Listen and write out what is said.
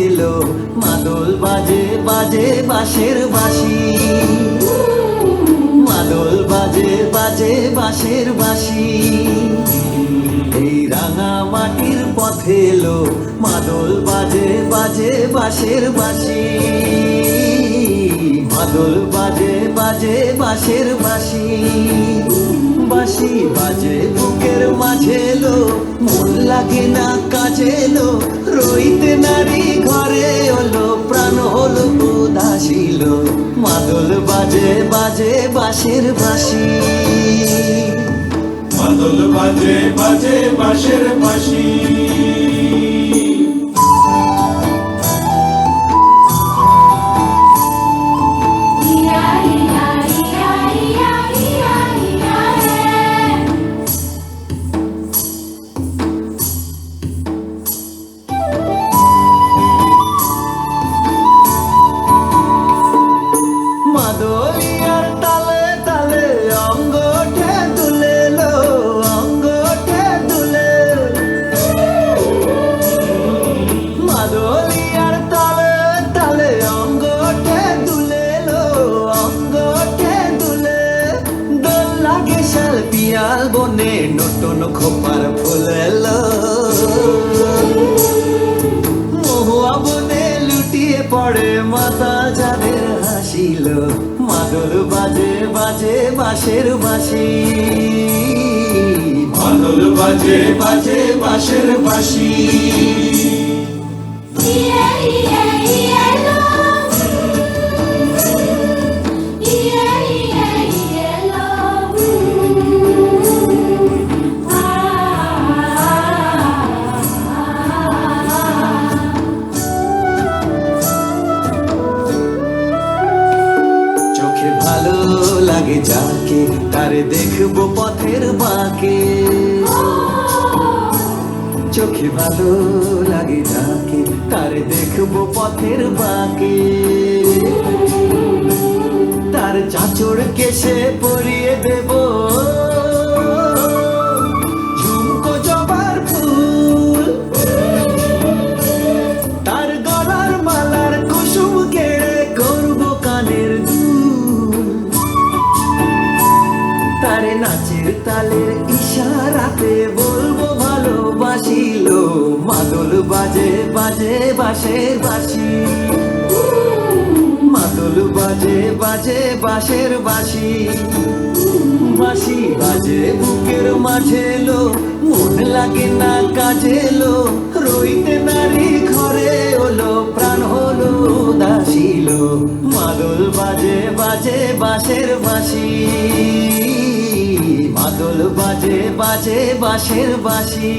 এলো, মাদল বাজে বাজে বাঁশের বাঁশি। মাদল বাজে বাজে বাঁশের বাঁশি। এই রাঙা মাটির পথে এলো, মাদল বাজে বাজে বাঁশের বাঁশি। মাদল বাজে বাজে বাঁশের বাঁশি। বাঁশি বাজে বুকের মাঝে এলো, মন লাগে না কাজে এলো, রইতে নারী ঘরে হলো, প্রাণ হলো উদাসীল। মাদল বাজে বাজে বাঁশের বাঁশি। মাদল বাজে বাজে বাঁশের বাঁশি। মাদলিয়ার তালে তালে অঙ্গ ওঠে দুলে লো, অঙ্গ ওঠে দুলে। মাদলিয়ার তালে তালে অঙ্গ ওঠে দুলে লো, অঙ্গ ওঠে দুলে। দোল লাগে শাল পিয়াল বনে, নতুন খোপার ফুল এলো। মহুয়া বনে লুটিয়ে পড়ে মাতা যাদের হাসিল। মাদল বাজে বাজে বাঁশের বাঁশি। মাদল বাজে বাজে বাঁশের বাঁশি। চোখে ভালো লাগে যাকে, তারে দেখবো পথের বাঁকে। চোখে ভালো লাগে যাকে, তারে দেখবো পথের বাঁকে। তার চাঁচড় কেশে পরিয়ে দেব ঝুমকো জবার ফুল। তার গলার মালার কুসুম গেড়ে করবো কানের দুল। তারে নাচের তালের ইশারাতে বলবো ভালোবাসিল। মাদল বাজে বাজে বাঁশের বাঁশি। মাদল বাজে বাজে বাঁশের বাঁশি। বাঁশি বাজে বুকের মাঝে এলো, মন লাগে না কাজে এলো, রইতে নারী ঘরে হলো, প্রাণ হলো উদাসীল। মাদল বাজে বাজে বাঁশের বাঁশি। মাদল বাজে বাজে বাঁশের বাঁশি।